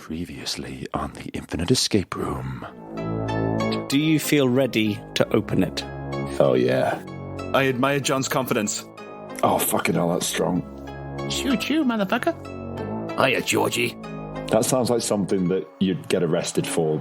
Previously on the Infinite Escape Room. Do you feel ready to open it? Oh, yeah. I admire John's confidence. Oh, fucking hell, that's strong. Shoot you, motherfucker. Hiya, Georgie. That sounds like something that you'd get arrested for.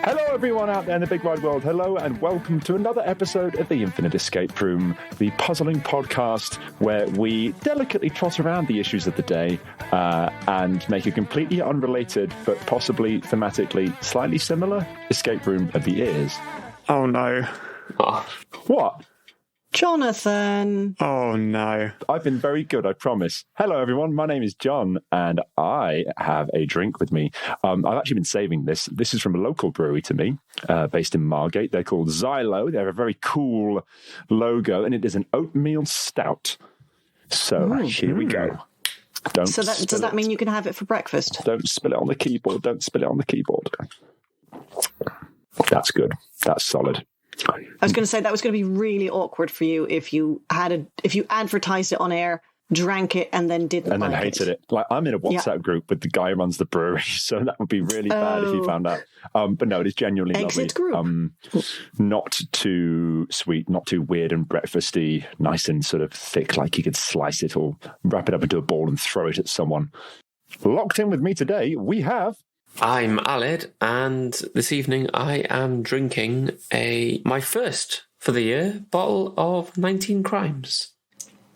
Hello, everyone out there in the big wide world. Hello, and welcome to another episode of the Infinite Escape Room, the puzzling podcast where we delicately trot around the issues of the day and make a completely unrelated, but possibly thematically slightly similar escape room of the ears. Oh, no. What? Jonathan. Oh, no. I've been very good, I promise. Hello, everyone. My name is John, and I have a drink with me. I've actually been saving this. This is from a local brewery to me, based in Margate. They're called Xylo. They have a very cool logo, and it is an oatmeal stout. So here we go. Does that mean you can have it for breakfast? Don't spill it on the keyboard. Don't spill it on the keyboard. That's good. That's solid. I was going to say that was going to be really awkward for you if you advertised it on air, drank it, and then didn't and then like hated it. Like, I'm in a WhatsApp group with the guy who runs the brewery, so that would be really bad if he found out. But no, it is genuinely Exit lovely. Group. Not too sweet, not too weird and breakfasty, nice and sort of thick, like you could slice it or wrap it up into a ball and throw it at someone. Locked in with me today, we have... I'm Aled, and this evening I am drinking my first for the year bottle of 19 Crimes.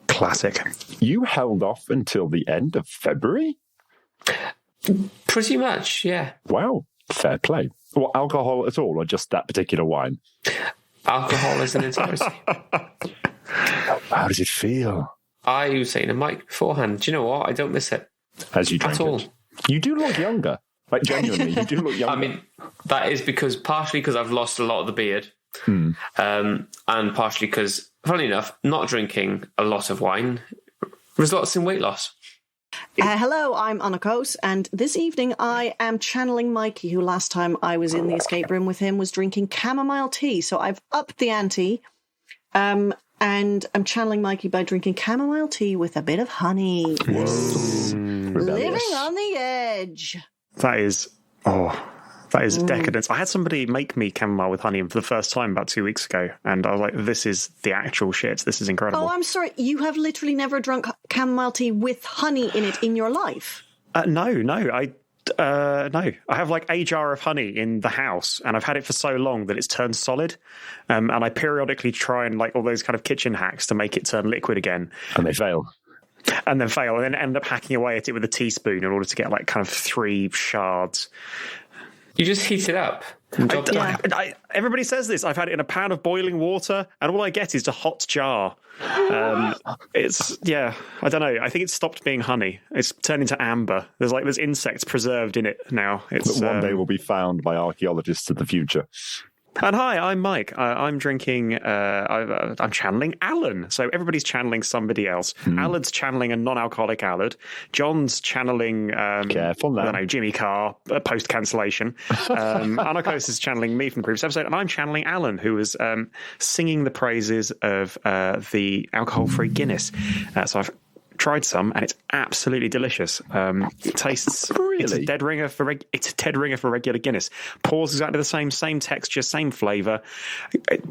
Classic. You held off until the end of February? Pretty much, yeah. Wow, fair play. What, alcohol at all, or just that particular wine? Alcohol is an entirety. How does it feel? I was saying to Mike beforehand, do you know what? I don't miss it. As you drink at all. it. You do look younger. Like, genuinely, you do look younger. I mean, that is partially because I've lost a lot of the beard, and partially because, funny enough, not drinking a lot of wine results in weight loss. Hello, I'm Annekoos, and this evening I am channeling Mikey, who last time I was in the escape room with him was drinking chamomile tea. So I've upped the ante, and I'm channeling Mikey by drinking chamomile tea with a bit of honey. Living on the edge. That is decadence. I had somebody make me chamomile with honey for the first time about 2 weeks ago, and I was like, this is the actual shit. This is incredible. Oh, I'm sorry. You have literally never drunk chamomile tea with honey in it in your life? No. I have like a jar of honey in the house, and I've had it for so long that it's turned solid. And I periodically try and like all those kind of kitchen hacks to make it turn liquid again. And they fail. And then end up hacking away at it with a teaspoon in order to get like kind of 3 shards. You just heat it up. Everybody says this. I've had it in a pan of boiling water, and all I get is a hot jar. I don't know. I think it's stopped being honey. It's turned into amber. There's insects preserved in it now. It's one day will be found by archaeologists of the future. And hi, I'm Mike. I'm drinking, I'm channeling Alan. So everybody's channeling somebody else. Alad's channeling a non-alcoholic Alad. John's channeling, careful now. I don't know, Jimmy Carr, post-cancellation. Annekoos is channeling me from the previous episode. And I'm channeling Alan, who is singing the praises of the alcohol-free Guinness. So I've tried some, and it's absolutely delicious. It tastes It's a dead ringer for regular Guinness. Pours exactly the same texture, same flavour.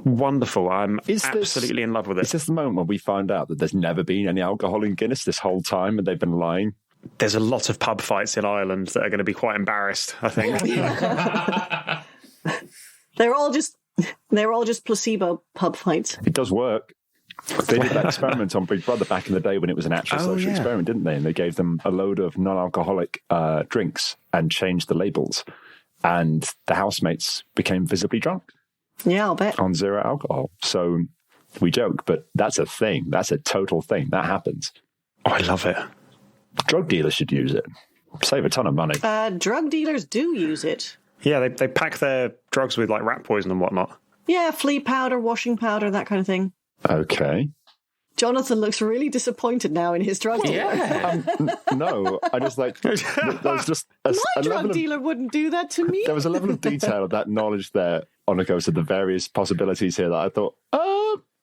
Wonderful. I'm absolutely in love with it. Is this the moment when we find out that there's never been any alcohol in Guinness this whole time, and they've been lying? There's a lot of pub fights in Ireland that are going to be quite embarrassed, I think. They're all just placebo pub fights. It does work. They did that experiment on Big Brother back in the day when it was an actual social experiment, didn't they? And they gave them a load of non-alcoholic drinks and changed the labels. And the housemates became visibly drunk. Yeah, I'll bet. On zero alcohol. So we joke, but that's a thing. That's a total thing. That happens. Oh, I love it. Drug dealers should use it. Save a ton of money. Drug dealers do use it. Yeah, they pack their drugs with like rat poison and whatnot. Yeah, flea powder, washing powder, that kind of thing. Okay. Jonathan looks really disappointed now in his drug dealer. Yeah. No, I just like... There's just My drug dealer wouldn't do that to me. There was a level of detail of that knowledge there, Annekoos, of the various possibilities here that I thought,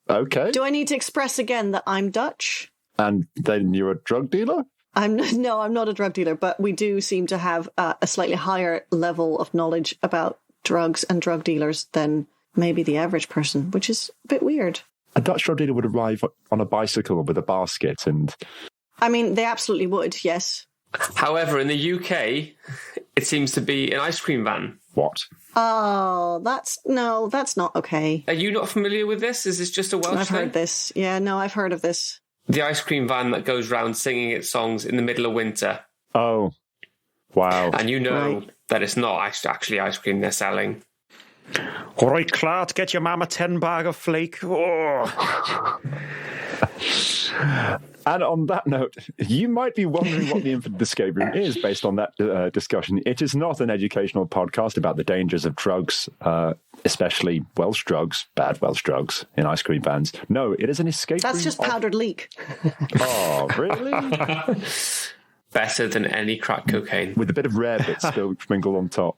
okay. Do I need to express again that I'm Dutch? And then you're a drug dealer? I'm not a drug dealer, but we do seem to have a slightly higher level of knowledge about drugs and drug dealers than maybe the average person, which is a bit weird. A Dutch drug dealer would arrive on a bicycle with a basket and... I mean, they absolutely would, yes. However, in the UK, it seems to be an ice cream van. What? Oh, that's not okay. Are you not familiar with this? Is this just a Welsh I've thing? heard this. Yeah, no, I've heard of this. The ice cream van that goes round singing its songs in the middle of winter. Oh, wow. And you know Right. that it's not actually ice cream they're selling. All right, Clark, get your mama 10 bag of flake. Oh. And on that note, you might be wondering what the Infinite Escape Room is based on that discussion. It is not an educational podcast about the dangers of drugs, especially Welsh drugs, bad Welsh drugs in ice cream vans. No, it is an escape room. That's just powdered leek. Oh, really? Better than any crack cocaine. With a bit of rare bits sprinkled on top.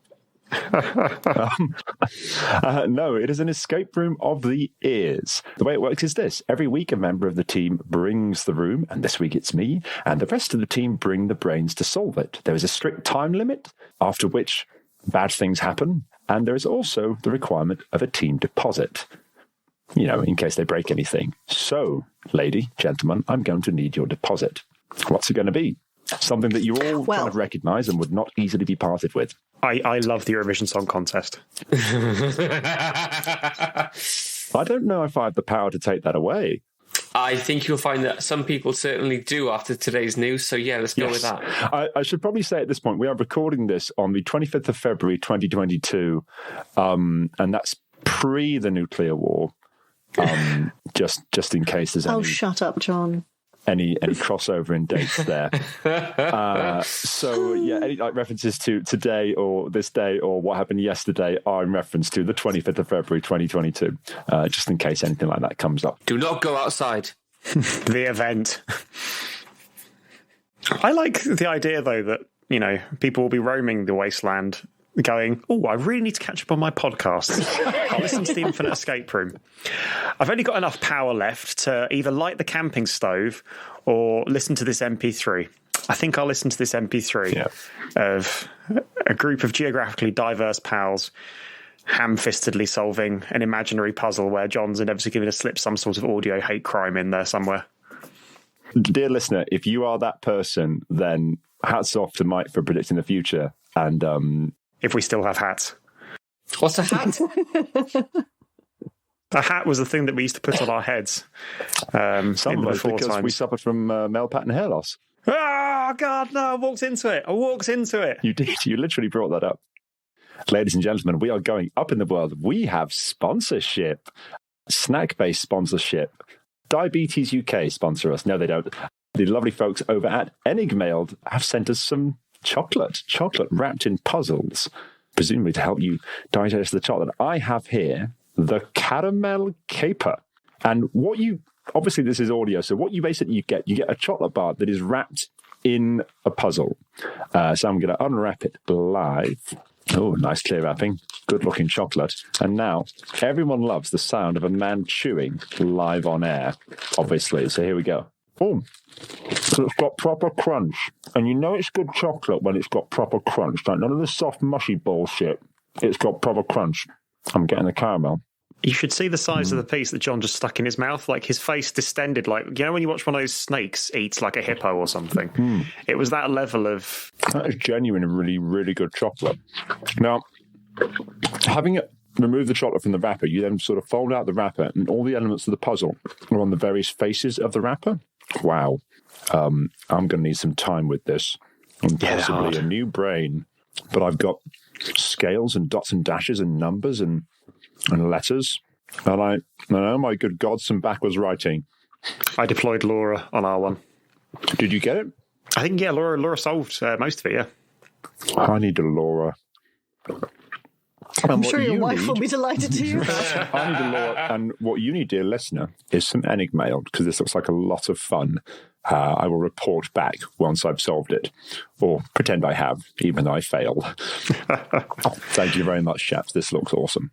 No, it is an escape room of the ears. The way it works is this. Every week, a member of the team brings the room, and this week it's me, and the rest of the team bring the brains to solve it. There is a strict time limit, after which bad things happen, and there is also the requirement of a team deposit, in case they break anything. So, lady, gentlemen, I'm going to need your deposit. What's it going to be? Something that you all kind of recognise and would not easily be parted with. I love the Eurovision Song Contest. I don't know if I have the power to take that away. I think you'll find that some people certainly do after today's news. So, yeah, let's go with that. I should probably say at this point, we are recording this on the 25th of February, 2022, and that's pre the nuclear war, just in case there's any... Oh, shut up, John. Any crossover in dates there. So, yeah, any references to today or this day or what happened yesterday are in reference to the 25th of February, 2022, just in case anything like that comes up. Do not go outside. The event. I like the idea, though, that, people will be roaming the wasteland going, oh, I really need to catch up on my podcasts. I'll listen to the Infinite Escape Room. I've only got enough power left to either light the camping stove or listen to this MP3. I think I'll listen to this MP3 of a group of geographically diverse pals ham-fistedly solving an imaginary puzzle where John's inevitably going to slip some sort of audio hate crime in there somewhere. Dear listener, if you are that person, then hats off to Mike for predicting the future. And if we still have hats. What's a hat? A hat was the thing that we used to put on our heads. Some of us, because we suffered from male pattern hair loss. Oh, God, no, I walked into it. You did. You literally brought that up. Ladies and gentlemen, we are going up in the world. We have sponsorship, snack-based sponsorship. Diabetes UK sponsor us. No, they don't. The lovely folks over at Enigmailed have sent us some chocolate wrapped in puzzles, presumably to help you digest the chocolate. I have here the caramel caper. And obviously this is audio, so what you basically get a chocolate bar that is wrapped in a puzzle. So I'm going to unwrap it live. Oh, nice clear wrapping. Good looking chocolate. And now everyone loves the sound of a man chewing live on air, obviously. So here we go. Oh, so it's got proper crunch. And you know it's good chocolate when it's got proper crunch. Like none of the soft, mushy bullshit. It's got proper crunch. I'm getting the caramel. You should see the size of the piece that John just stuck in his mouth. Like his face distended. Like, when you watch one of those snakes eat like a hippo or something. It was that level of... That is genuine and really, really good chocolate. Now, having removed the chocolate from the wrapper, you then sort of fold out the wrapper and all the elements of the puzzle are on the various faces of the wrapper. Wow. I'm going to need some time with this. And possibly a new brain. But I've got scales and dots and dashes and numbers and letters. And I oh my good God, some backwards writing. I deployed Laura on our one. Did you get it? I think, Laura solved most of it, yeah. I need a Laura. I'm sure your wife will be delighted to hear that. I need a Laura. And what you need, dear listener, is some Enigmailed, because this looks like a lot of fun. I will report back once I've solved it, or pretend I have, even though I failed. Thank you very much, chaps. This looks awesome.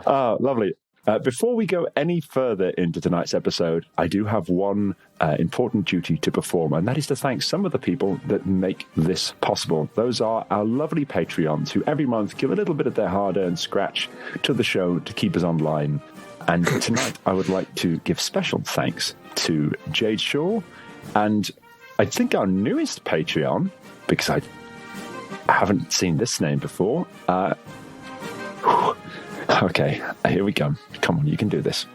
Lovely. Before we go any further into tonight's episode, I do have one important duty to perform, and that is to thank some of the people that make this possible. Those are our lovely Patreons who every month give a little bit of their hard-earned scratch to the show to keep us online. And tonight I would like to give special thanks to Jade Shaw and I think our newest Patreon, because I haven't seen this name before. Okay, here we go. Come on, you can do this.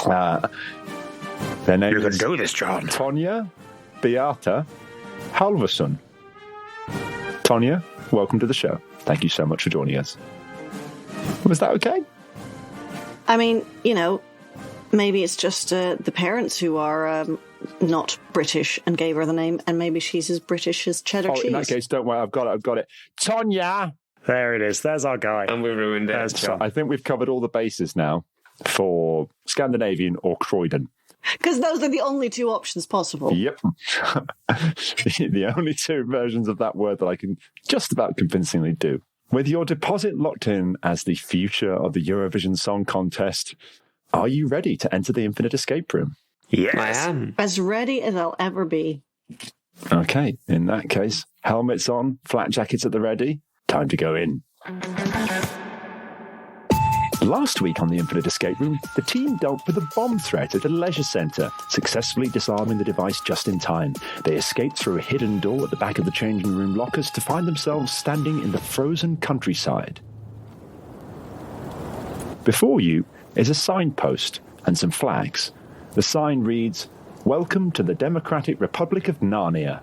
Their name is do this, John. Tonja Beata Halverson. Tonja, welcome to the show. Thank you so much for joining us. Was that okay? I mean, maybe it's just the parents who are not British and gave her the name, and maybe she's as British as cheddar cheese. In that case, don't worry, I've got it. Tonja! There it is. There's our guy. And we ruined it. So I think we've covered all the bases now for Scandinavian or Croydon. Because those are the only two options possible. Yep. The only two versions of that word that I can just about convincingly do. With your deposit locked in as the future of the Eurovision Song Contest, are you ready to enter the Infinite Escape Room? Yes. I am. As ready as I'll ever be. Okay, in that case, helmets on, flat jackets at the ready. Time to go in. Last week on the Infinite Escape Room, the team dealt with a bomb threat at a leisure centre, successfully disarming the device just in time. They escaped through a hidden door at the back of the changing room lockers to find themselves standing in the frozen countryside. Before you is a signpost and some flags. The sign reads, "Welcome to the Democratic Republic of Narnia."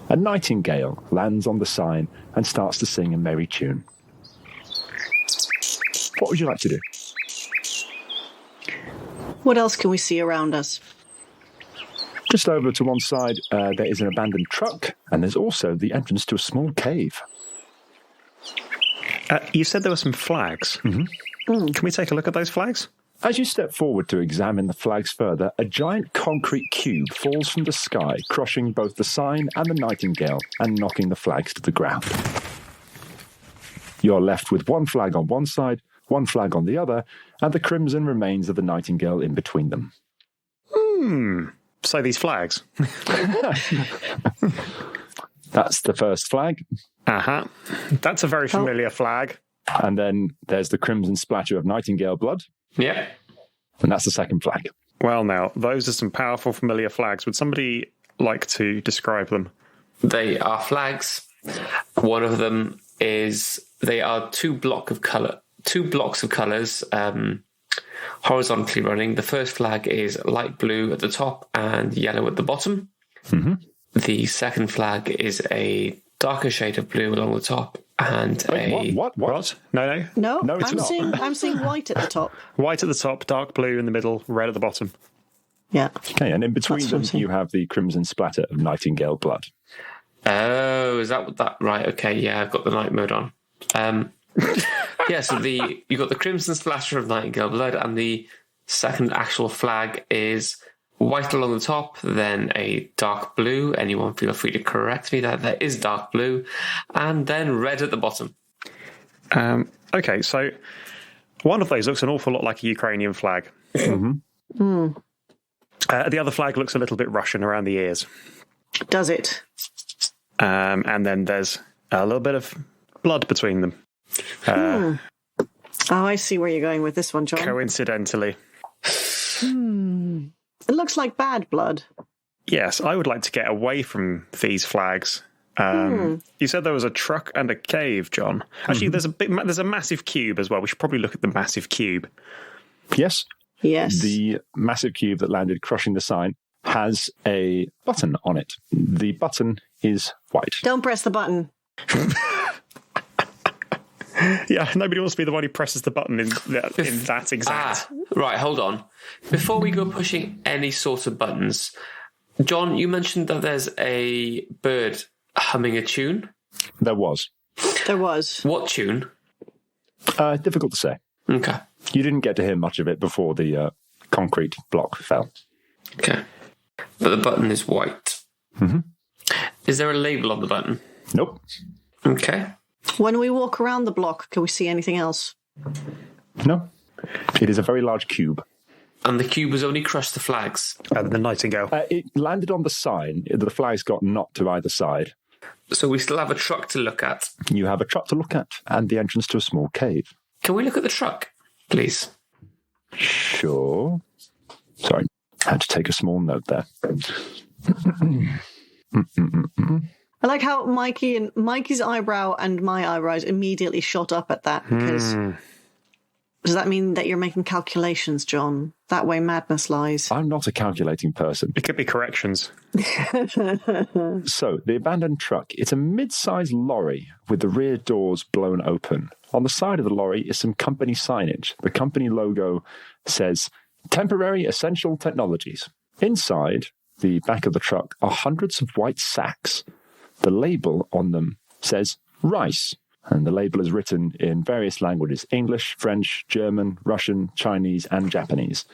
A nightingale lands on the sign and starts to sing a merry tune. What would you like to do? What else can we see around us? Just over to one side, there is an abandoned truck, and there's also the entrance to a small cave. You said there were some flags. Mm-hmm. Can we take a look at those flags? As you step forward to examine the flags further, a giant concrete cube falls from the sky, crushing both the sign and the nightingale and knocking the flags to the ground. You're left with one flag on one side, one flag on the other, and the crimson remains of the nightingale in between them. So these flags. That's the first flag. Uh-huh. That's a very familiar flag. And then there's the crimson splatter of nightingale blood. Yeah. And that's the second flag. Well, now, those are some powerful, familiar flags. Would somebody like to describe them? They are flags. One of them is, they are two blocks of colours horizontally running. The first flag is light blue at the top and yellow at the bottom. Mm-hmm. The second flag is a darker shade of blue along the top and What? No, it's not. I'm seeing white at the top. White at the top, dark blue in the middle, red at the bottom. Yeah. Okay, and in between them, you have the crimson splatter of nightingale blood. Oh, is that right? Okay, yeah, I've got the night mode on. Yeah, so you've got the crimson splatter of nightingale blood, and the second actual flag is white along the top, then a dark blue. Anyone feel free to correct me that is dark blue, and then red at the bottom. Okay, so one of those looks an awful lot like a Ukrainian flag. Mm-hmm. The other flag looks a little bit Russian around the ears. Does it? And then there's a little bit of blood between them. Oh, I see where you're going with this one, John. Coincidentally. It looks like bad blood. Yes, I would like to get away from these flags. You said there was a truck and a cave, John. Actually, there's a massive cube as well. We should probably look at the massive cube. Yes. Yes. The massive cube that landed crushing the sign has a button on it. The button is white. Don't press the button. Yeah, nobody wants to be the one who presses the button in that exact... Right, hold on. Before we go pushing any sort of buttons, John, you mentioned that there's a bird humming a tune. There was. What tune? Difficult to say. Okay. You didn't get to hear much of it before the concrete block fell. Okay. But the button is white. Mm-hmm. Is there a label on the button? Nope. Okay. When we walk around the block, can we see anything else? No. It is a very large cube. And the cube has only crushed the flags. The Nightingale. It landed on the sign. The flags got knocked to either side. So we still have a truck to look at. You have a truck to look at and the entrance to a small cave. Can we look at the truck, please? Sure. Sorry, I had to take a small note there. I like how Mikey's eyebrow and my eyebrows immediately shot up at that because does that mean that you're making calculations, John? That way madness lies. I'm not a calculating person. It could be corrections. So, the abandoned truck, it's a mid-sized lorry with the rear doors blown open. On the side of the lorry is some company signage. The company logo says, Temporary Essential Technologies. Inside the back of the truck are hundreds of white sacks. The label on them says rice, and the label is written in various languages: English, French, German, Russian, Chinese, and Japanese.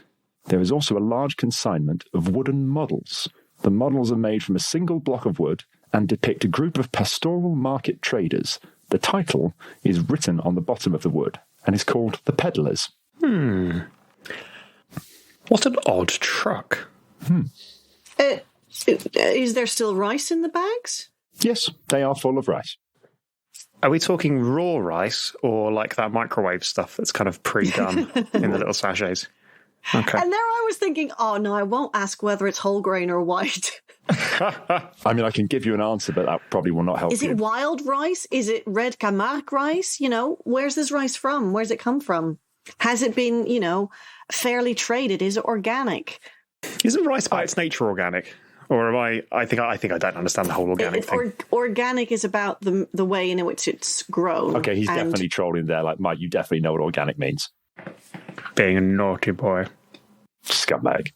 There is also a large consignment of wooden models. The models are made from a single block of wood and depict a group of pastoral market traders. The title is written on the bottom of the wood and is called The Peddlers. What an odd truck. Is there still rice in the bags? Yes, they are full of rice. Are we talking raw rice or like that microwave stuff that's kind of pre-done in the little sachets? Okay. And there I was thinking, oh no, I won't ask whether it's whole grain or white. I mean, I can give you an answer, but that probably will not help you. Is it wild rice? Is it red Camargue rice? Where's this rice from? Where's it come from? Has it been, fairly traded? Is it organic? Isn't rice by its nature organic? Or am I think I don't understand the whole organic thing. Organic is about the way in which it's grown. Okay, he's definitely trolling there. Like, Mike, you definitely know what organic means. Being a naughty boy. Scumbag.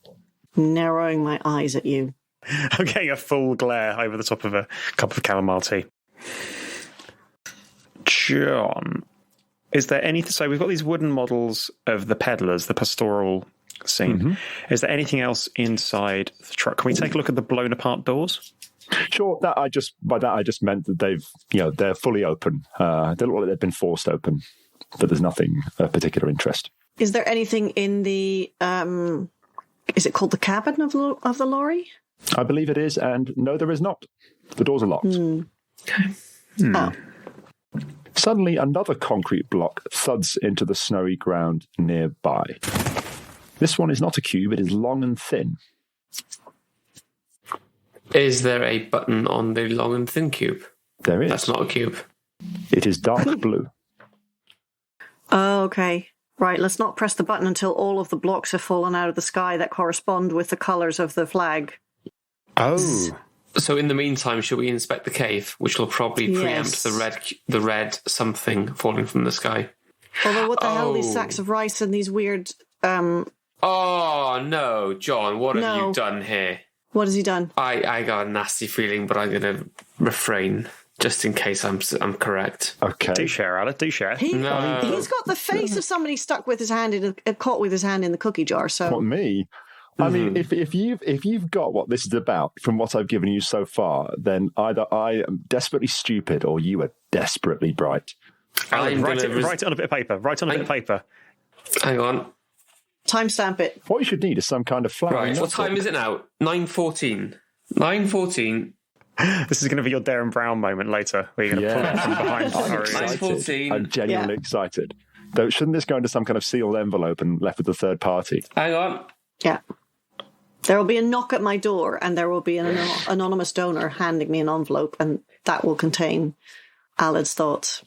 Narrowing my eyes at you. I'm getting a full glare over the top of a cup of chamomile tea. John, is there anything... So we've got these wooden models of the peddlers, the pastoral scene. Mm-hmm. Is there anything else inside the truck? Can we take a look at the blown apart doors? Sure. By that I just meant that they're fully open. They look like they've been forced open, but there's nothing of particular interest. Is there anything in the is it called the cabin of the lorry? I believe it is, and no, there is not. The doors are locked. Okay. Oh. Suddenly, another concrete block thuds into the snowy ground nearby. This one is not a cube, it is long and thin. Is there a button on the long and thin cube? There is. That's not a cube. It is dark blue. Oh, okay. Right, let's not press the button until all of the blocks have fallen out of the sky that correspond with the colours of the flag. Oh. So in the meantime, should we inspect the cave, which will probably preempt the red something falling from the sky? Although what the hell, these sacks of rice and these weird... Oh, no, John, what have you done here? What has he done? I got a nasty feeling, but I'm going to refrain, just in case I'm correct. Okay. Do share, Alice, do share. He's got the face of somebody stuck with his hand caught with his hand in the cookie jar, so... What, me? I mean, if you've got what this is about from what I've given you so far, then either I am desperately stupid or you are desperately bright. Write it on a bit of paper. Write on a bit of paper. Hang on. Timestamp it. What you should need is some kind of flower. Right, what time is it now? 9:14. 9:14. This is going to be your Darren Brown moment later, where you're going to pull it from behind. I'm genuinely excited. Though, shouldn't this go into some kind of sealed envelope and left with the third party? Hang on. Yeah. There will be a knock at my door and there will be an anonymous donor handing me an envelope, and that will contain Alad's thoughts.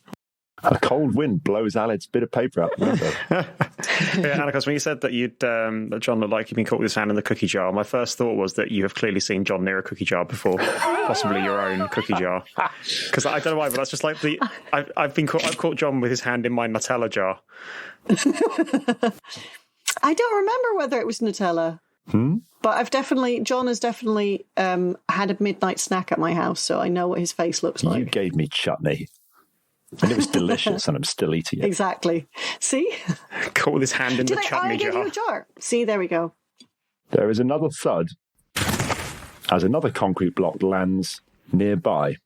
A cold wind blows Alad's bit of paper out the window. Annekoos, when you said that that John looked like he'd been caught with his hand in the cookie jar, my first thought was that you have clearly seen John near a cookie jar before, possibly your own cookie jar. Because I don't know why, but that's just like I've caught John with his hand in my Nutella jar. I don't remember whether it was Nutella. But John has definitely had a midnight snack at my house, so I know what his face looks like. You gave me chutney. And it was delicious, and I'm still eating it. Exactly. See? Caught with his hand in the chutney jar. I gave you a jar. See, there we go. There is another thud as another concrete block lands nearby.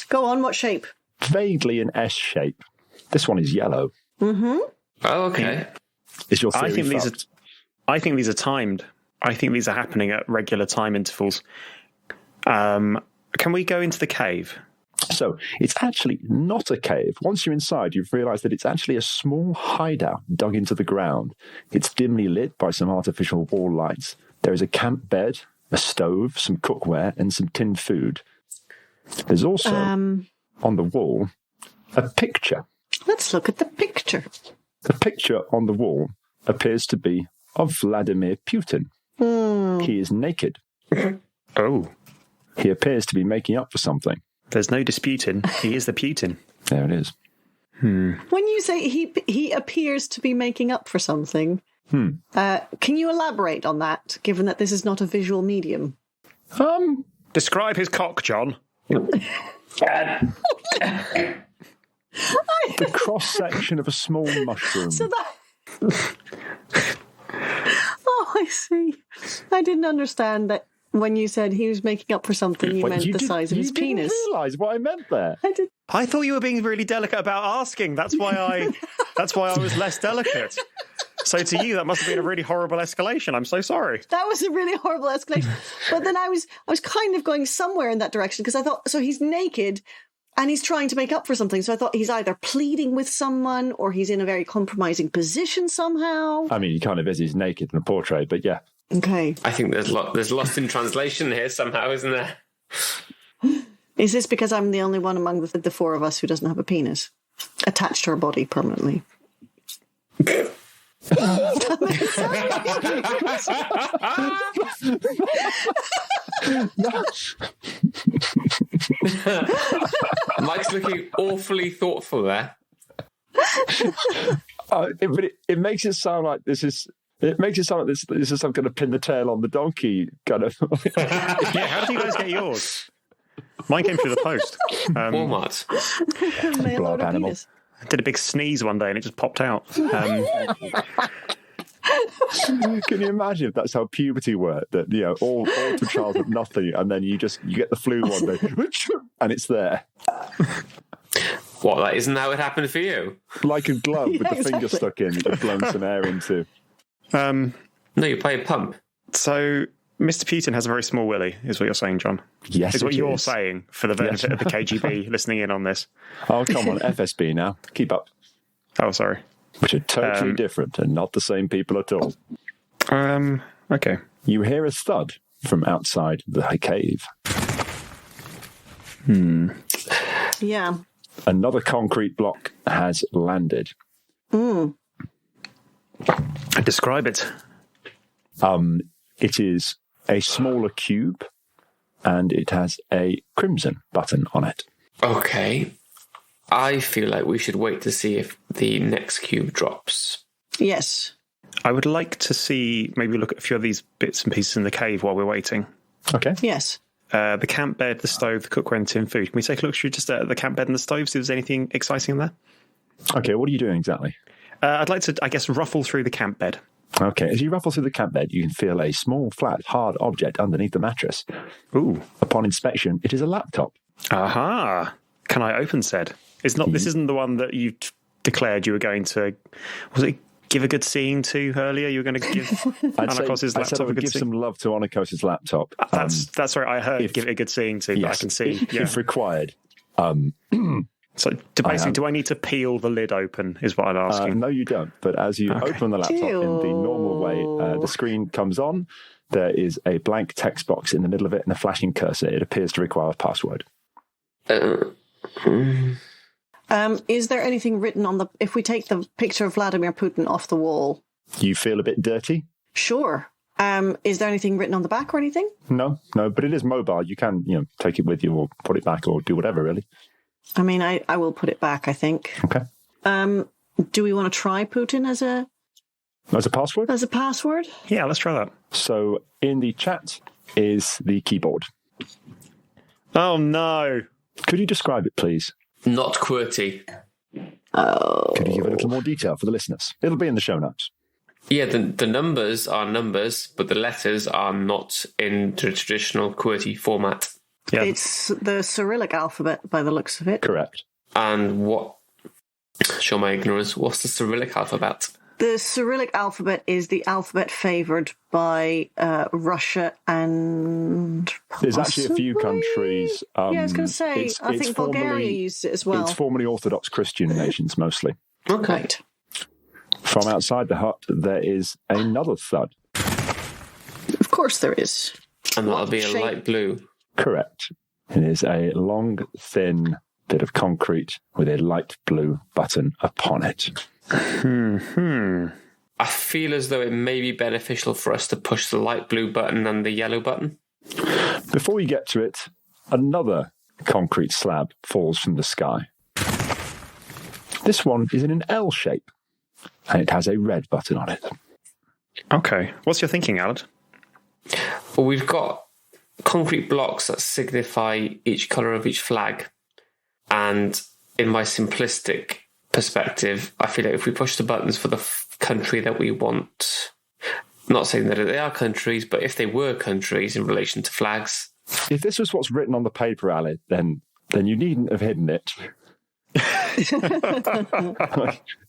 Go on, what shape? Vaguely an S shape. This one is yellow. Mm-hmm. Oh, okay. Is your theory I think fucked? these are timed. I think these are happening at regular time intervals. Can we go into the cave? So it's actually not a cave. Once you're inside, you've realised that it's actually a small hideout dug into the ground. It's dimly lit by some artificial wall lights. There is a camp bed, a stove, some cookware, and some tinned food. There's also, on the wall, a picture. Let's look at the picture. The picture on the wall appears to be of Vladimir Putin. He is naked. Oh, He appears to be making up for something. there's no disputing. He is the Putin. There it is. When you say he appears to be making up for something, can you elaborate on that, given that this is not a visual medium? Describe his cock, John. The cross-section of a small mushroom. So that... Oh, I see. I didn't understand that when you said he was making up for something, you meant the size of his penis. You didn't realise what I meant there. I did. I thought you were being really delicate about asking. That's why I was less delicate. So to you, that must have been a really horrible escalation. I'm so sorry. That was a really horrible escalation. But then I was kind of going somewhere in that direction because I thought, so he's naked and he's trying to make up for something. So I thought he's either pleading with someone or he's in a very compromising position somehow. I mean, he kind of is. He's naked in a portrait, but yeah. Okay. I think there's lost in translation here somehow, isn't there? Is this because I'm the only one among the four of us who doesn't have a penis attached to her body permanently? Mike's looking awfully thoughtful there. But it makes it sound like this is. It makes it sound like this is some kind of pin the tail on the donkey kind of. Yeah, how did you guys get yours? Mine came through the post. Walmart. Mail Blob order animal. penis. I did a big sneeze one day and it just popped out. Can you imagine if that's how puberty worked? That all for child but nothing, and then you get the flu one day, and it's there What? That isn't how it happened for you? like a glove with the exactly. finger stuck in, you've blown some air into. No, you play a pump. So Mr. Putin has a very small willy, is what you're saying, John. Yes, Is what it you're is. saying for the benefit of the KGB listening in on this. Oh, come on, FSB now, keep up. Oh, sorry. Which are totally different and not the same people at all. Okay. You hear a thud from outside the cave. Yeah. Another concrete block has landed. Describe it. It is a smaller cube, and it has a crimson button on it. Okay. I feel like we should wait to see if the next cube drops. Yes. I would like to see, maybe look at a few of these bits and pieces in the cave while we're waiting. Okay. Yes. The camp bed, the stove, the cookware and tin food. Can we take a look through just at the camp bed and the stove, see if there's anything exciting in there? Okay, what are you doing exactly? I'd like to, I guess, ruffle through the camp bed. Okay, as you ruffle through the camp bed, you can feel a small, flat, hard object underneath the mattress. Ooh. Upon inspection, it is a laptop. Aha. Can I open said? This isn't the one that you declared you were going to, was it give a good seeing to earlier? You were going to give Annekoos' I said I laptop a would good give seeing? some love to Annekoos' laptop. That's right. I heard give it a good seeing to, but I Yes, can see. Yeah. if required. So basically, do I need to peel the lid open is what I'm asking. No, you don't. But as you open the laptop in the normal way, the screen comes on. There is a blank text box in the middle of it and a flashing cursor. It appears to require a password. Is there anything written on if we take the picture of Vladimir Putin off the wall? You feel a bit dirty? Sure. Is there anything written on the back or anything? No, but it is mobile. You can, take it with you or put it back or do whatever, really. I mean, I will put it back, I think. Okay. Do we want to try Putin as a password? as a password? Yeah, let's try that. So in the chat is the keyboard. Oh, no. Could you describe it, please? Not QWERTY. Could you give a little more detail for the listeners? It'll be in the show notes. Yeah, the numbers are numbers, but the letters are not in the traditional QWERTY format. Yeah. It's the Cyrillic alphabet by the looks of it. Correct. And show my ignorance, what's the Cyrillic alphabet? The Cyrillic alphabet is the alphabet favoured by Russia and There's actually a few possibly- countries. yeah, I was going to say, it's I think Bulgaria formerly- used it as well. It's formerly Orthodox Christian nations, mostly. Okay. Right. From outside the hut, there is another thud. Of course there is. And that'll be a shape? light blue. Correct. It is a long, thin bit of concrete with a light blue button upon it. I feel as though it may be beneficial for us to push the light blue button and the yellow button. Before you get to it, another concrete slab falls from the sky. This one is in an L shape, and it has a red button on it. Okay. What's your thinking, Alan? Well, we've got concrete blocks that signify each colour of each flag. And in my simplistic perspective, I feel like if we push the buttons for the country that we want, not saying that they are countries, but if they were countries in relation to flags. If this was what's written on the paper, Ali, then you needn't have hidden it.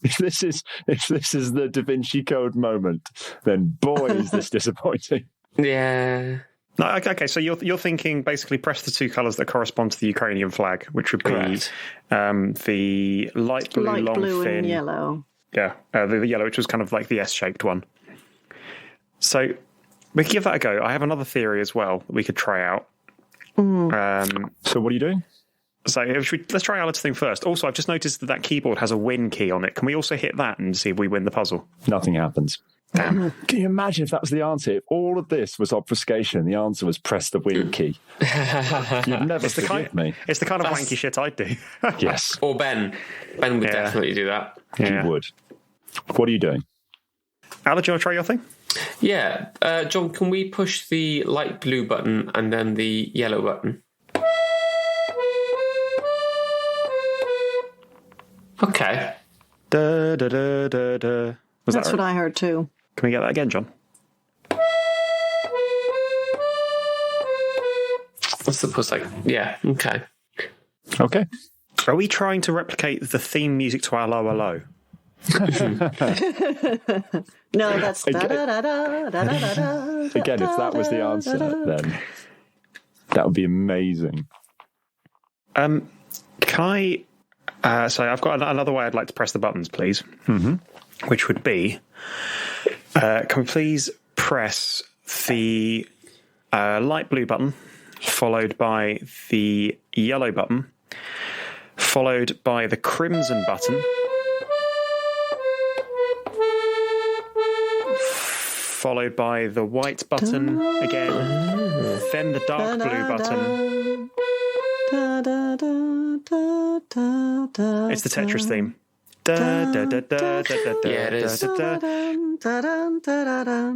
if this is the Da Vinci Code moment, then boy, is this disappointing. Yeah. No, okay. So you're thinking basically press the two colours that correspond to the Ukrainian flag, which would be Correct. the light blue, Light long, blue thin, and yellow. yeah, the yellow, which was kind of like the S-shaped one. So we could give that a go. I have another theory as well that we could try out. So what are you doing? So let's try Alan's thing first. Also, I've just noticed that keyboard has a win key on it. Can we also hit that and see if we win the puzzle? Nothing happens. Damn. Can you imagine if that was the answer? If all of this was obfuscation, the answer was press the win key. You'd never forgive me. It's the kind of wanky shit I'd do. Yes, Or Ben. Ben would Yeah. definitely do that. Yeah. you would. What are you doing? Alan, do you want to try your thing? Yeah. John, can we push the light blue button and then the yellow button? Okay. Da, da, da, da, da. Was That's that what right? I heard too. Can we get that again, John? I suppose, yeah, okay. Okay. Are we trying to replicate the theme music to our Low Low? No, that's Again- da-da-da-da-da-da-da. Again, if that was the answer, then that would be amazing. Can I... so I've got another way I'd like to press the buttons, please. Which would be... can we please press the light blue button, followed by the yellow button, followed by the crimson button, followed by the white button again, then the dark blue button. It's the Tetris theme. Da, da, da, da, da, da, da, Yeah, it is. da, da, da.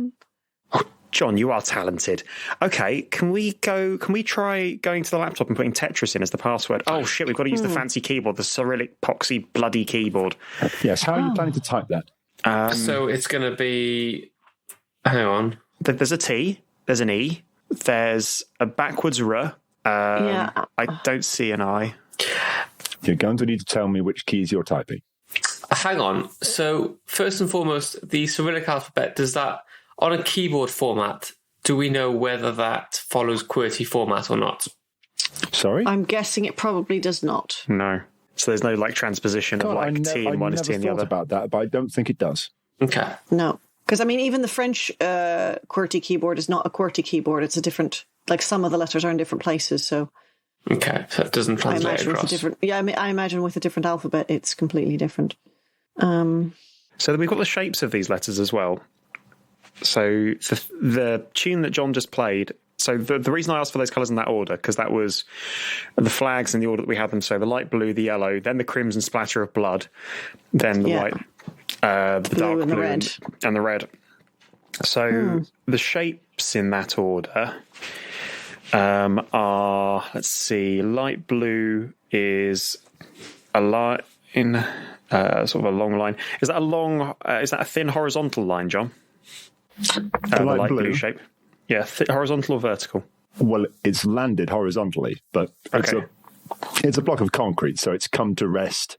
John, you are talented. Okay, can we try going to the laptop and putting Tetris in as the password? Oh shit, we've got to use the fancy keyboard, the Cyrillic poxy bloody keyboard. Yes, how are you planning to type that? So it's going to be... Hang on. There's a T, there's an E, there's a backwards R. Yeah. I don't see an I. You're going to need to tell me which keys you're typing. Hang on. So first and foremost, the Cyrillic alphabet, does that, on a keyboard format, do we know whether that follows QWERTY format or not? Sorry? I'm guessing it probably does not. No. So there's no like transposition of like T in one is T in the I never other. thought about that, but I don't think it does. Okay. No. Because, I mean, even the French QWERTY keyboard is not a QWERTY keyboard. It's a different, like some of the letters are in different places. So Okay. So it doesn't I translate imagine with a across. different, I imagine with a different alphabet, it's completely different. So we've got the shapes of these letters as well. So the tune that John just played. So the reason I asked for those colours in that order, because that was the flags in the order that we had them. So the light blue, the yellow, then the crimson splatter of blood, then the white, the dark and the blue, red. and the red. So the shapes in that order are, let's see, light blue is a line in sort of a long line. Is that a long? Is that a thin horizontal line, John? The light light blue blue? shape. Yeah, horizontal or vertical? Well, it's landed horizontally, but Okay. it's a block of concrete, so it's come to rest.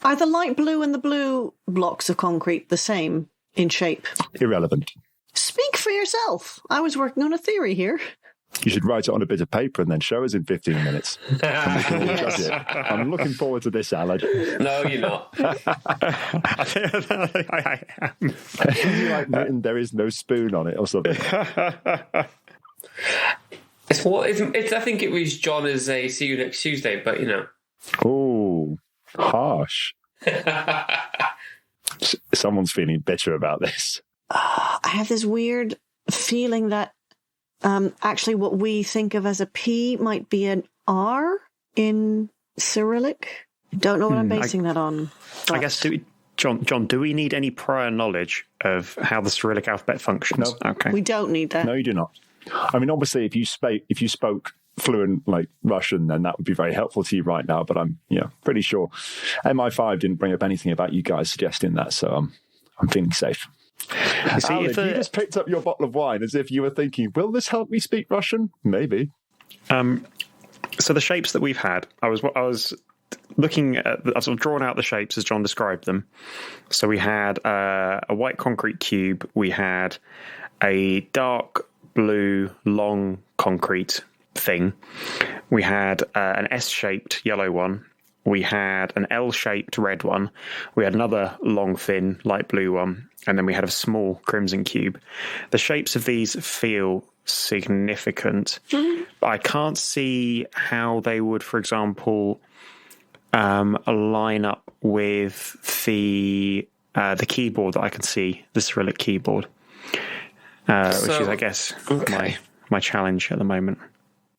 Are the light blue and the blue blocks of concrete the same in shape? Irrelevant. Speak for yourself. I was working on a theory here. You should write it on a bit of paper and then show us in 15 minutes. And we can all judge it. I'm looking forward to this, Alan. No, you're not. I am. Like written, there is no spoon on it or something. I think it was John as a see you next Tuesday, but Oh, harsh. Someone's feeling bitter about this. I have this weird feeling that actually what we think of as a P might be an R in Cyrillic. Don't know what I'm basing that on. I guess, John, do we need any prior knowledge of how the Cyrillic alphabet functions? No. Okay. We don't need that. No, you do not. I mean, obviously, if you spoke fluent like Russian, then that would be very helpful to you right now. But I'm pretty sure MI5 didn't bring up anything about you guys suggesting that, so I'm feeling safe. See, Alan, you just picked up your bottle of wine as if you were thinking, will this help me speak Russian? Maybe. So the shapes that we've had, I was looking at, I've sort of drawn out the shapes as John described them. So we had a white concrete cube. We had a dark blue long concrete thing. We had an S-shaped yellow one. We had an L-shaped red one. We had another long, thin, light blue one. And then we had a small crimson cube. The shapes of these feel significant. But I can't see how they would, for example, line up with the keyboard that I can see, the Cyrillic keyboard, which is, I guess, my challenge at the moment.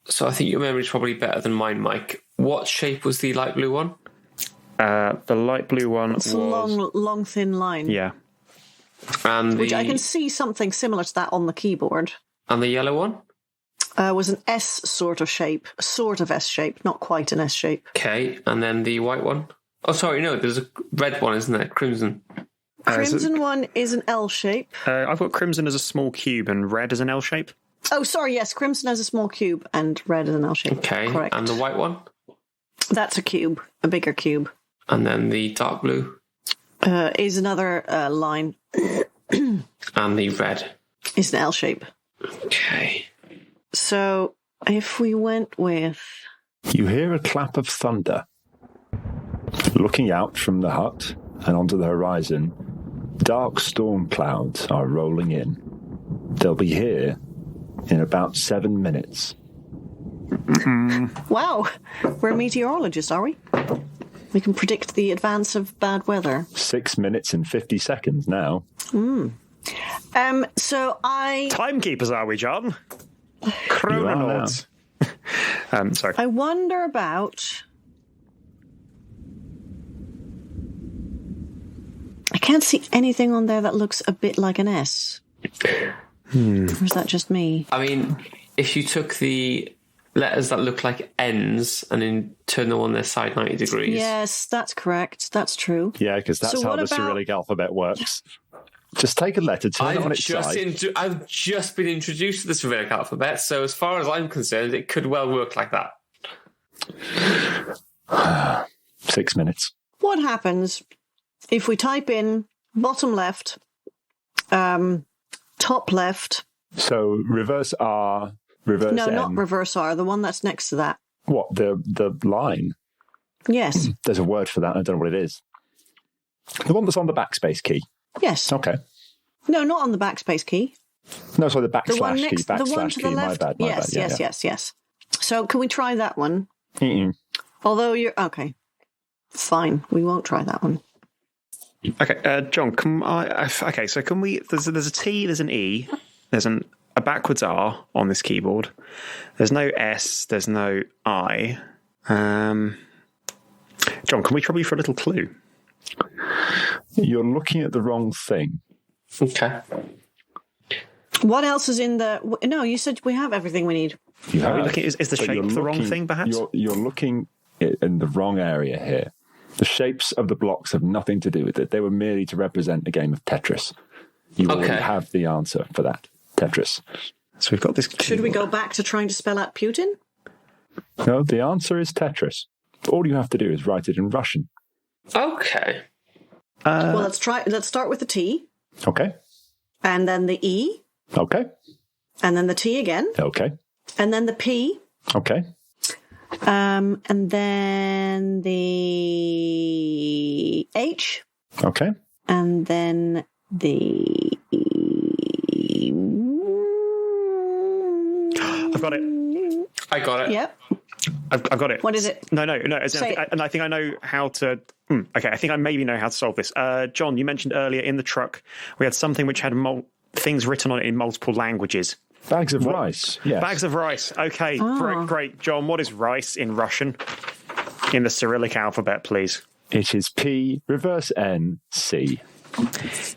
So I think your memory is probably better than mine, Mike. What shape was the light blue one? The light blue one was a long, thin line. Yeah. And which I can see something similar to that on the keyboard. And the yellow one? Was an S sort of shape, sort of S shape, not quite an S shape. Okay, and then the white one? Oh, sorry, no, there's a red one, isn't there? Crimson. Crimson one is an L shape. I've got crimson as a small cube and red as an L shape. Oh, sorry, yes, crimson has a small cube and red is an L shape. Okay, correct. And the white one? That's a cube, a bigger cube. And then the dark blue? Is another line. And the red? Is an L shape. Okay. So, if we went with... You hear a clap of thunder. Looking out from the hut and onto the horizon, dark storm clouds are rolling in. They'll be here in about 7 minutes. Wow, we're meteorologists, are we? We can predict the advance of bad weather. 6 minutes and 50 seconds now. So I... Timekeepers, are we, John? Chrononauts. Sorry. I wonder about... I can't see anything on there that looks a bit like an S. Or is that just me? I mean, if you took the letters that look like N's and then turn them on their side 90 degrees. Yes, that's correct. That's true. Yeah, because that's So how what the about- Cyrillic alphabet works. Just take a letter, turn it on its side. I've just been introduced to the Cyrillic alphabet, so as far as I'm concerned, it could well work like that. 6 minutes. What happens if we type in bottom left, top left? So reverse R, reverse No, N. not reverse R, the one that's next to that. What, the line? Yes. There's a word for that. I don't know what it is. The one that's on the backspace key. Yes. Okay. No, not on the backspace key. No, sorry, the The one backslash key. next, the one Backslash to key. the My left. bad. Yes, Yeah, yes. So can we try that one? Mm-mm. Although you're... Okay. Fine. We won't try that one. Okay, John, so can we... There's a T, there's an E, there's a backwards R on this keyboard. There's no S, there's no I. John, can we trouble you for a little clue? You're looking at the wrong thing. Okay. What else is in the... No, you said we have everything we need. You Are we have, looking, is the but shape you're the wrong looking- thing, perhaps? You're looking in the wrong area here. The shapes of the blocks have nothing to do with it. They were merely to represent a game of Tetris. You already have the answer for that. Tetris. So we've got this... Should we go back to trying to spell out Putin? No, the answer is Tetris. All you have to do is write it in Russian. Okay. Well, let's start with the T, Okay. and then the E, Okay. and then the T again, Okay. and then the P, Okay. and then the H, Okay. and then the. I've got it. I got it. Yep. I've got it. What is it? No. Say it. And I think I know how to. Okay, I think I maybe know how to solve this. John, you mentioned earlier in the truck we had something which had things written on it in multiple languages. Bags of rice. Yes. Bags of rice. Okay, great. John, what is rice in Russian? In the Cyrillic alphabet, please. It is P, reverse N, C.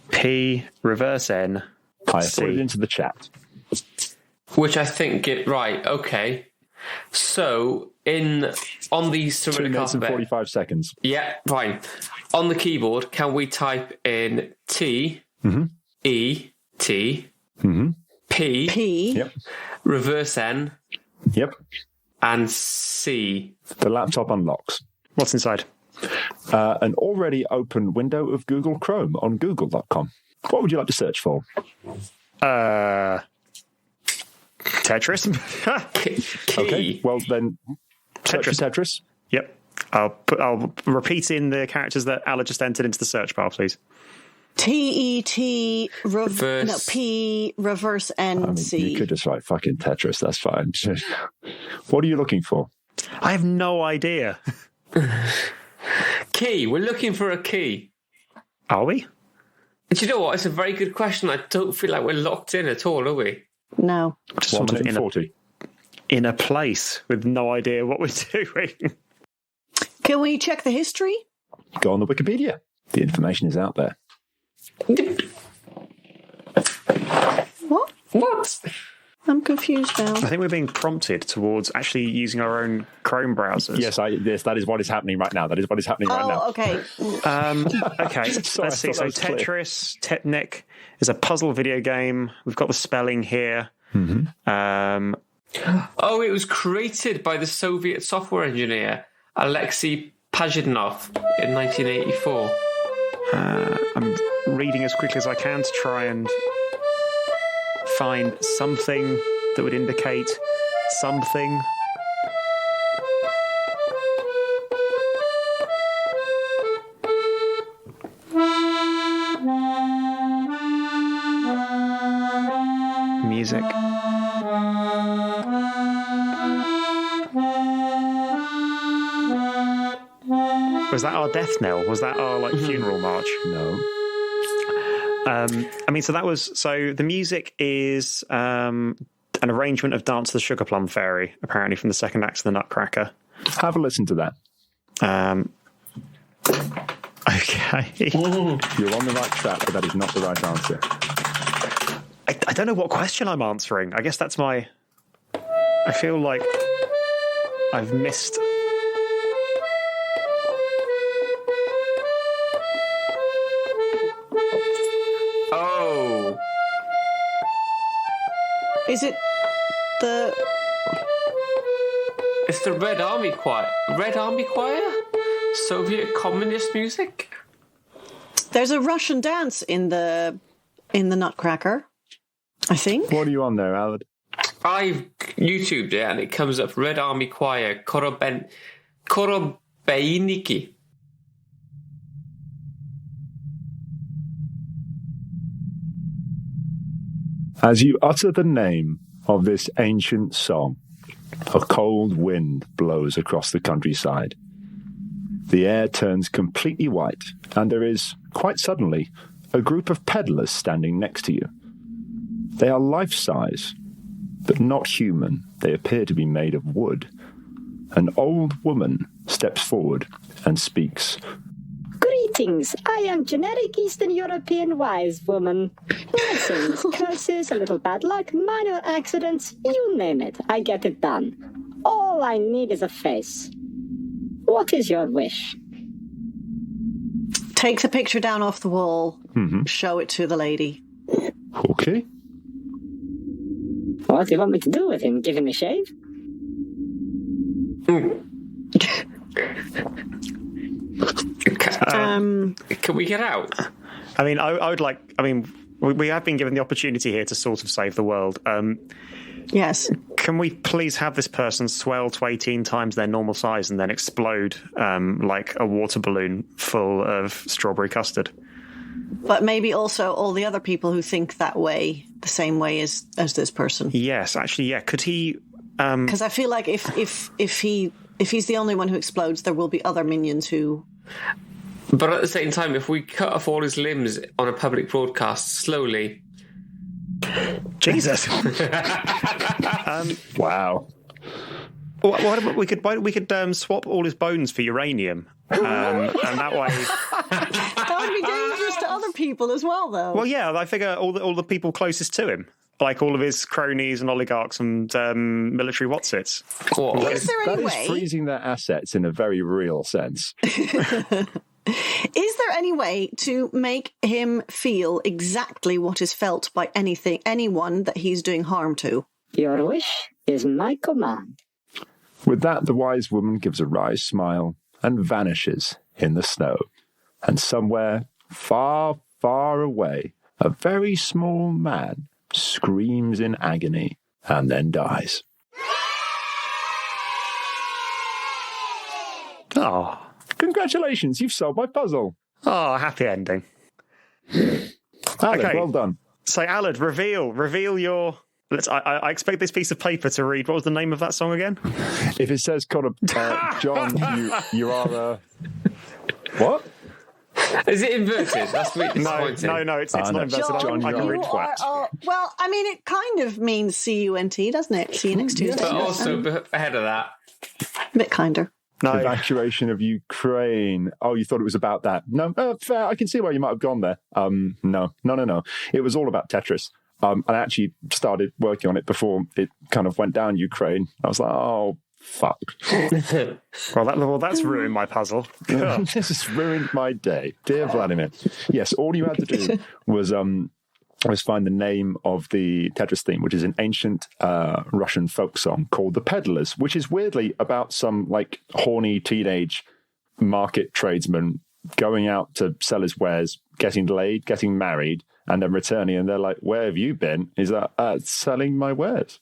P, reverse N, I C. put it into the chat. Which I think right. Okay. So on the 2 Cyrillic minutes and alphabet. 45 seconds. Yeah, fine. On the keyboard, can we type in T, E, T, P, Yep. reverse N, Yep. and C? The laptop unlocks. What's inside? An already open window of Google Chrome on google.com. What would you like to search for? Tetris. Key. Okay, well then, search for Tetris. Yep. I'll repeat in the characters that Ala just entered into the search bar, please. T-E-T, Reverse. no, P, reverse N, C. You could just write fucking Tetris, that's fine. What are you looking for? I have no idea. Key. We're looking for a key. Are we? Do you know what? It's a very good question. I don't feel like we're locked in at all, are we? No. Just 1 sort of minute and 40. in a place with no idea what we're doing. Can we check the history? Go on the Wikipedia. The information is out there. What? What? I'm confused now. I think we're being prompted towards actually using our own Chrome browsers. Yes, that is what is happening right now. That is what is happening right now. Oh, okay. Okay, Sorry, let's see. I So thought that was clear. Tetris, Tetnik is a puzzle video game. We've got the spelling here. Oh, it was created by the Soviet software engineer Alexei Pajitnov in 1984. I'm reading as quickly as I can to try and find something that would indicate something. Music. Was that our death knell? Was that our funeral march? No. So that was the music is an arrangement of Dance of the Sugar Plum Fairy, apparently from the second act of the Nutcracker. Have a listen to that. Okay. You're on the right track, but that is not the right answer. I don't know what question I'm answering. I guess that's I feel like I've missed. Oh. Is it the... It's the Red Army Choir. Red Army Choir? Soviet communist music? There's a Russian dance in the Nutcracker, I think. What are you on there, Alan? I've YouTubed it and it comes up Red Army Choir, Korobainiki. As you utter the name of this ancient song, a cold wind blows across the countryside. The air turns completely white, and there is, quite suddenly, a group of peddlers standing next to you. They are life-size, but not human. They appear to be made of wood. An old woman steps forward and speaks. Greetings, I am generic Eastern European wise woman. Blessings, curses, a little bad luck, minor accidents, you name it, I get it done. All I need is a face. What is your wish? Takes a picture down off the wall, show it to the lady. Okay. What do you want me to do with him? Give him a shave? Can we get out? I mean, I would like. I mean, we have been given the opportunity here to sort of save the world. Yes. Can we please have this person swell to 18 times their normal size and then explode like a water balloon full of strawberry custard? But maybe also all the other people who think that way, the same way as this person. Yes, actually, yeah. Could he? Because I feel like if he's the only one who explodes, there will be other minions who. But at the same time, if we cut off all his limbs on a public broadcast slowly. Jesus. Wow. What about we could swap all his bones for uranium, and that way. That would be dangerous to other people as well, though. Well, yeah, I figure all the people closest to him, like all of his cronies and oligarchs and military whatsits. Is there any That way? is freezing their assets in a very real sense. Is there any way to make him feel exactly what is felt by anyone that he's doing harm to? Your wish is my command. With that, the wise woman gives a wry smile and vanishes in the snow. And somewhere far, far away, a very small man screams in agony and then dies. Oh, Congratulations, you've solved my puzzle. happy ending. Alec, Okay. well done. So, Alad, reveal your. I expect this piece of paper to read. What was the name of that song again? If it says Connor, John, you are what? Is it inverted? That's really disappointing. No, it's not inverted. John, I can you read are- twat. Well, I mean, it kind of means CUNT, doesn't it? See you next Tuesday. But also ahead of that. A bit kinder. No, Evacuation of Ukraine. Oh, you thought it was about that? No, fair. I can see why you might have gone there. No. It was all about Tetris. I actually started working on it before it kind of went down Ukraine. I was like, oh, fuck. well, that's ruined my puzzle. This has ruined my day. Dear Vladimir. Yes, all you had to do was find the name of the Tetris theme, which is an ancient Russian folk song called The Peddlers, which is weirdly about some like horny teenage market tradesman going out to sell his wares, getting laid, getting married, and then returning. And they're like, where have you been? He's like, selling my wares.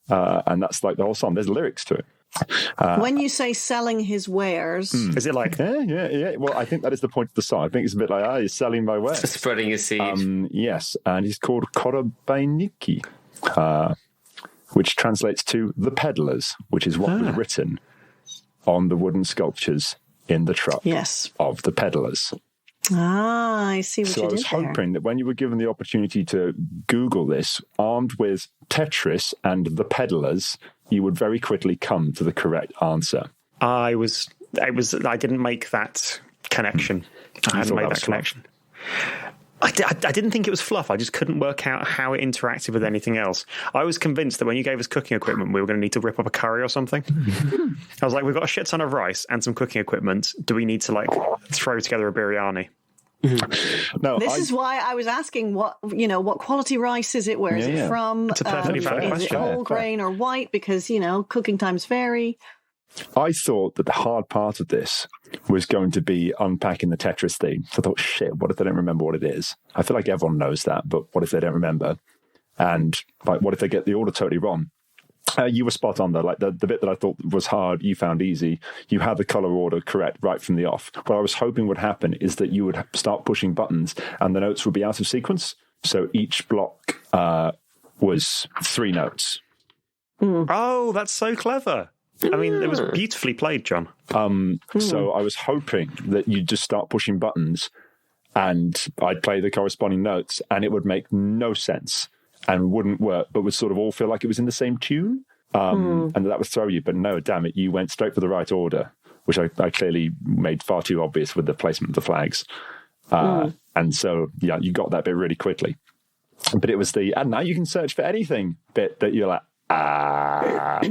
And that's like the whole song. There's lyrics to it. When you say selling his wares, Is it like Yeah. Well, I think that is the point of the song. I think it's a bit like, he's selling my wares. Spreading his seed. Yes, and he's called Korobainiki, which translates to the peddlers, which is what was written on the wooden sculptures in the truck yes. of the peddlers. I see what So you I did was there. hoping that when you were given the opportunity to Google this, armed with Tetris and the peddlers, you would very quickly come to the correct answer. I didn't make that connection. I hadn't thought made that that was connection. I didn't think it was fluff. I just couldn't work out how it interacted with anything else. I was convinced that when you gave us cooking equipment, we were going to need to rip up a curry or something. I was like, we've got a shit ton of rice and some cooking equipment. Do we need to like throw together a biryani? No, This is why I was asking what quality rice is it? Where is it from? It's a perfectly valid Is it question. whole grain or white? Because, cooking times vary. I thought that the hard part of this was going to be unpacking the Tetris theme. So I thought, shit, what if they don't remember what it is? I feel like everyone knows that, but what if they don't remember? And like, what if they get the order totally wrong? You were spot on, though. Like the bit that I thought was hard, you found easy. You had the color order correct right from the off. What I was hoping would happen is that you would start pushing buttons and the notes would be out of sequence. So each block was 3 notes. Oh, that's so clever. I mean, it was beautifully played, John. So I was hoping that you'd just start pushing buttons and I'd play the corresponding notes and it would make no sense and wouldn't work, but would sort of all feel like it was in the same tune. And that would throw you. But no, damn it, you went straight for the right order, which I clearly made far too obvious with the placement of the flags. And so, yeah, you got that bit really quickly. But it was and now you can search for anything bit that you're like, I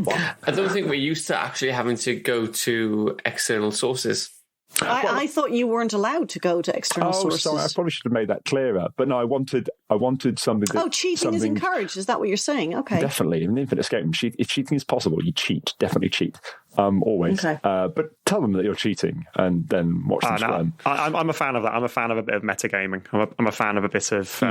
don't think we're used to actually having to go to external sources. I thought you weren't allowed to go to external sources. Sorry, I probably should have made that clearer. But no, I wanted something that... cheating is encouraged. Is that what you're saying? Okay. Definitely. In the Infinite Escape Room, if cheating is possible, you cheat. Definitely cheat. Always. Okay. But tell them that you're cheating and then watch them swim. I'm a fan of that. I'm a fan of a bit of metagaming. I'm a fan of a bit of...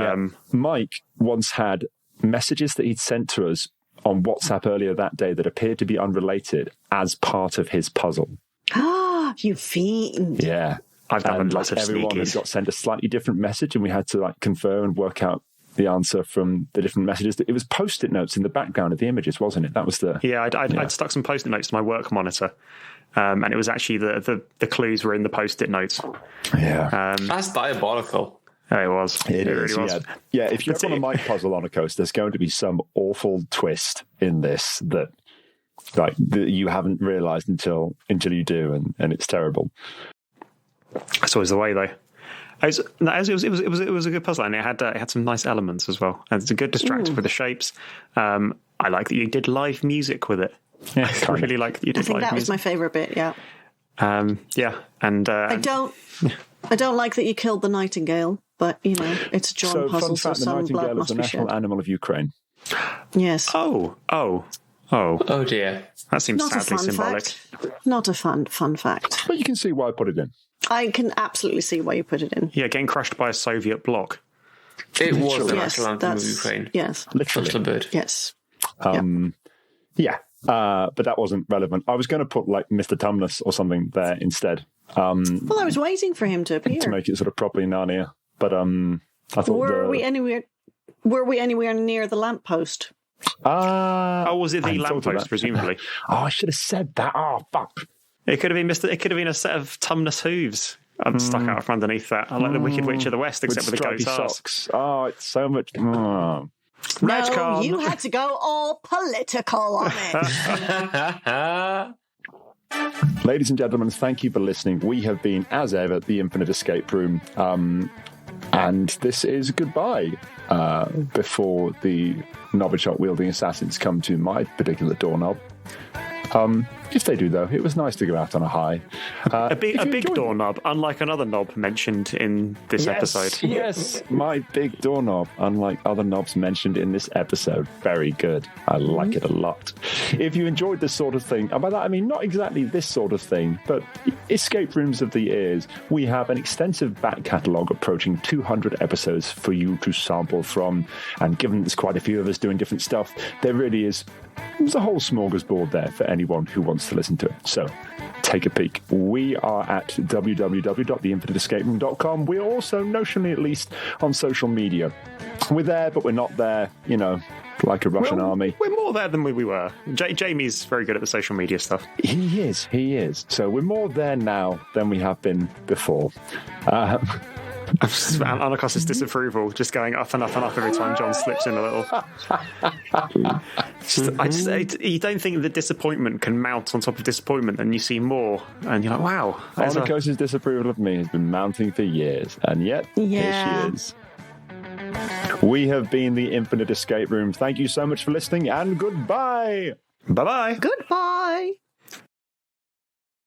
Mike once had messages that he'd sent to us on WhatsApp earlier that day that appeared to be unrelated as part of his puzzle. Ah, you fiend. Yeah. I've done lots of everyone sneakies. has got sent a slightly different message, and we had to confer and work out the answer from the different messages. It was post-it notes in the background of the images, wasn't it? That was the... Yeah, I'd stuck some post-it notes to my work monitor. And it was actually the clues were in the post-it notes. Yeah. That's diabolical. It was. It really is, was. Yeah, if you're on a Mike puzzle on a coast, there's going to be some awful twist in this that you haven't realised until you do, and it's terrible. That's always the way, though. It was a good puzzle, and it had some nice elements as well. And it's a good distractor for the shapes. I like that you did live music with it. Yeah, I really like that you did live music. That was my favourite bit. Yeah. Yeah, and I don't like that you killed the nightingale, but it's a John puzzle, so some blood must the be national shed. animal of Ukraine. Yes. Oh dear. That seems Not a sadly fun symbolic. fact. Not a fun fact. But you can see why I put it in. I can absolutely see why you put it in. Yeah, getting crushed by a Soviet bloc. It was the Yes, national anthem of that's Ukraine. yes, Literally. Just a bird. yes. Yeah. But that wasn't relevant. I was going to put Mr. Tumnus or something there instead. Well, I was waiting for him to appear. To make it sort of properly Narnia. But I thought Were we anywhere near the lamppost? Was it the I thought of lamppost, that. presumably? I should have said that. Oh, fuck. It could have been a set of Tumnus hooves stuck out from underneath that. I like the Wicked Witch of the West, except with the goat's stripy arse. socks. Oh, it's so much... Oh. No, you had to go all political on it. Ladies and gentlemen, thank you for listening. We have been, as ever, the Infinite Escape Room. And this is goodbye before the Novichok-wielding assassins come to my particular doorknob. If they do, though, it was nice to go out on a high. A big doorknob, unlike another knob mentioned in this episode. Yes, my big doorknob, unlike other knobs mentioned in this episode. Very good. I like it a lot. If you enjoyed this sort of thing, and by that I mean not exactly this sort of thing, but escape rooms of the ears, we have an extensive back catalogue approaching 200 episodes for you to sample from. And given there's quite a few of us doing different stuff, there's a whole smorgasbord there for anyone who wants to listen to it. So take a peek. We are at www.theinfiniteescaperoom.com. We're also, notionally at least, on social media. We're there, but we're not there, like a Russian army. We're more there than we were. Jamie's very good at the social media stuff. He is. So we're more there now than we have been before. Annekoos' disapproval just going up and up and up every time John slips in a little. You don't think the disappointment can mount on top of disappointment, and you see more, and you're like, wow. Annekoos' disapproval of me has been mounting for years, and yet here she is. We have been the Infinite Escape Room. Thank you so much for listening, and goodbye. Bye-bye. Goodbye.